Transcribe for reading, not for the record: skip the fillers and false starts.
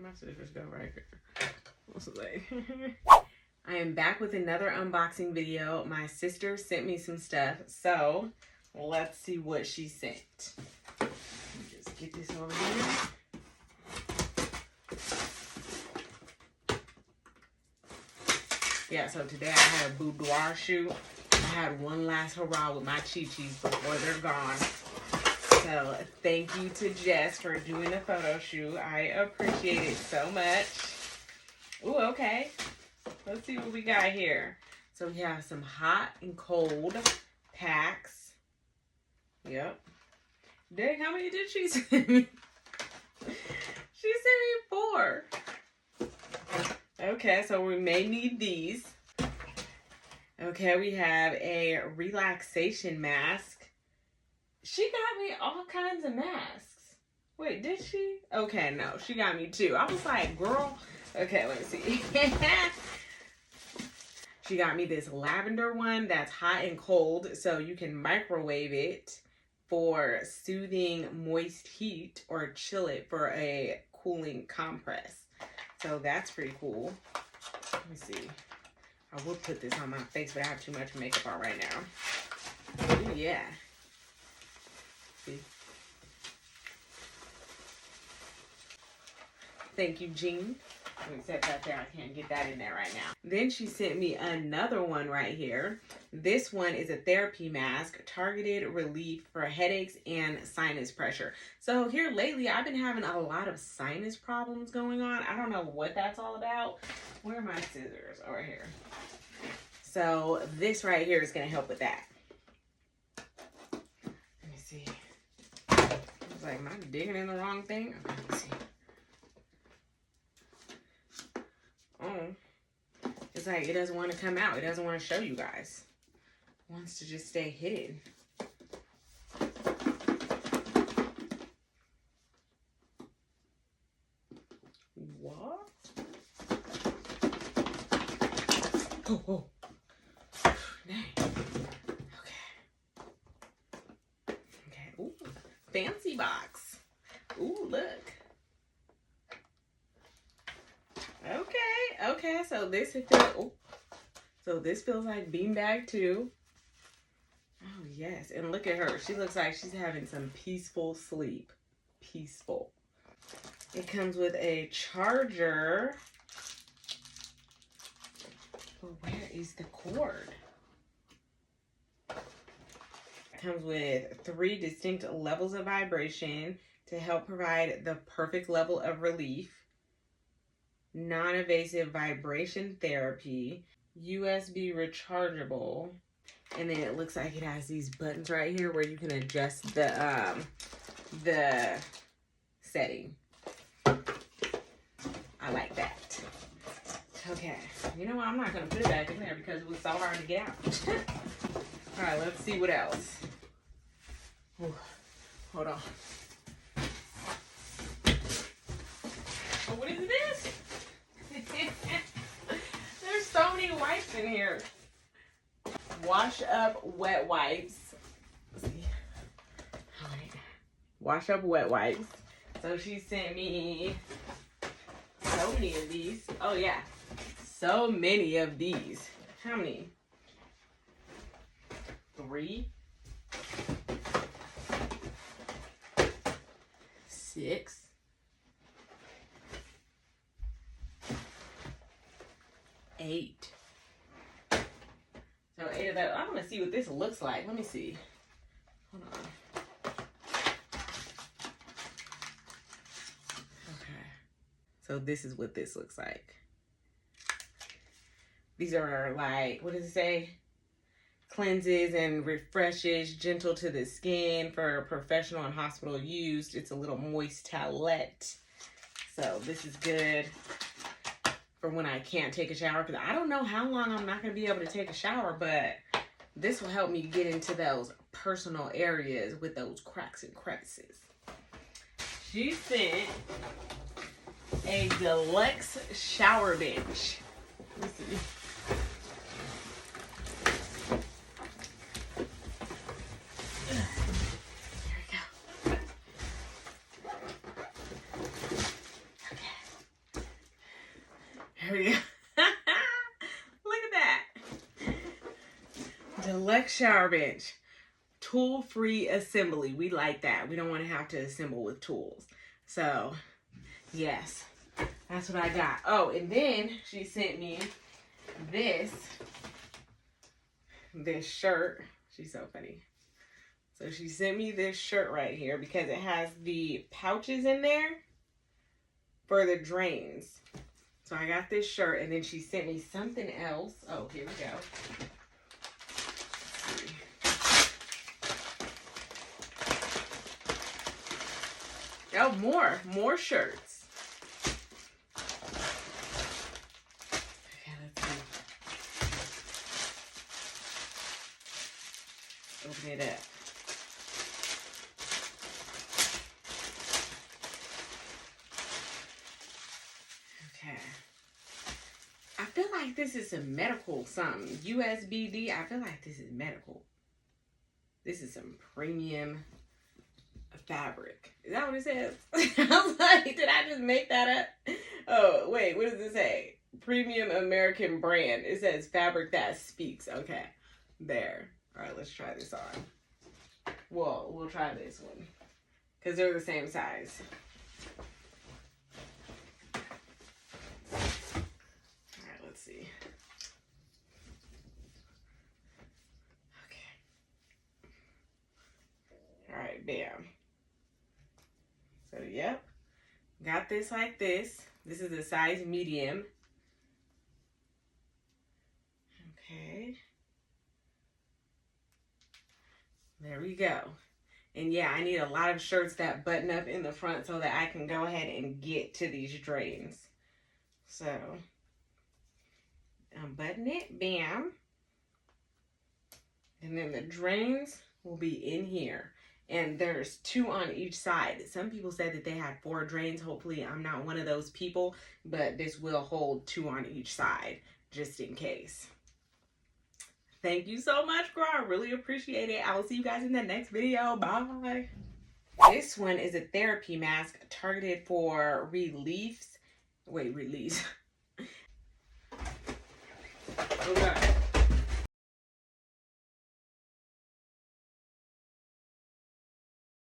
my scissors go right here? What's it like? I am back with another unboxing video. My sister sent me some stuff, so let's see what she sent. Just get this over here. Yeah, so today I had a boudoir shoot. I had one last hurrah with my chi-chis before they're gone. So thank you to Jess for doing the photo shoot. I appreciate it so much. Ooh, okay. Let's see what we got here. So we have some hot and cold packs. Yep. Dang, how many did she send me? She sent me 4. Okay, so we may need these. Okay, we have a relaxation mask. She got me all kinds of masks. Wait, did she? Okay, no, she got me 2. I was like, girl. Okay, let me see. She got me this lavender one that's hot and cold, so you can microwave it for soothing moist heat or chill it for a cooling compress. So that's pretty cool. Let me see. I would put this on my face, but I have too much makeup on right now. Ooh, yeah. See? Thank you, Jean. Let me set that there. I can't get that in there right now. Then she sent me another one right here. This one is a therapy mask, targeted relief for headaches and sinus pressure. So here lately, I've been having a lot of sinus problems going on. I don't know what that's all about. Where are my scissors? Over here. So this right here is going to help with that. Let me see. I was like, am I digging in the wrong thing? Okay, let me see. Oh, it's like it doesn't want to come out. It doesn't want to show you guys. It wants to just stay hidden. What? Oh, oh. Dang. Okay. Okay. Ooh, fancy box. Ooh, look. Okay, so this feels like beanbag too. Oh yes, and look at her. She looks like she's having some peaceful sleep. Peaceful. It comes with a charger. But where is the cord? It comes with 3 distinct levels of vibration to help provide the perfect level of relief. Non-invasive vibration therapy, USB rechargeable, and then it looks like it has these buttons right here where you can adjust the setting. I like that. Okay, you know what? I'm not gonna put it back in there because it was so hard to get out. All right, let's see what else. Ooh, hold on. Oh, what is this? There's so many wipes in here. Wash up wet wipes. Let's see. All right. Wash up wet wipes. So she sent me so many of these. Oh yeah, so many of these. How many? 3, 6. 8. So 8 of those. I want to see what this looks like. Let me see. Hold on. Okay. So this is what this looks like. These are like, what does it say? Cleanses and refreshes, gentle to the skin for professional and hospital use. It's a little moist towelette. So this is good for when I can't take a shower, because I don't know how long I'm not going to be able to take a shower, but this will help me get into those personal areas with those cracks and crevices. She sent a deluxe shower bench. Let me see. There we go. Look at that. Deluxe shower bench. Tool-free assembly. We like that. We don't want to have to assemble with tools. So, yes. That's what I got. Oh, and then she sent me this shirt. She's so funny. So she sent me this shirt right here because it has the pouches in there for the drains. So I got this shirt, and then she sent me something else. Oh, here we go. Let's see. Oh, more shirts. Okay, let's see. Open it up. Okay. I feel like this is some medical something. USBD. I feel like this is medical. This is some premium fabric. Is that what it says? I was like, did I just make that up? Oh, wait. What does it say? Premium American brand. It says fabric that speaks. Okay. There. All right, let's try this on. Well, we'll try this one because they're the same size. All right, let's see. Okay. All right, bam. So, yep. Got this like this. This is a size medium. Okay. There we go. And yeah, I need a lot of shirts that button up in the front so that I can go ahead and get to these drains. So, unbutton it, bam. And then the drains will be in here. And there's 2 on each side. Some people said that they had 4 drains. Hopefully I'm not one of those people, but this will hold 2 on each side, just in case. Thank you so much, girl. I really appreciate it. I will see you guys in the next video. Bye. This one is a therapy mask targeted for reliefs. Wait, release. Oh, God.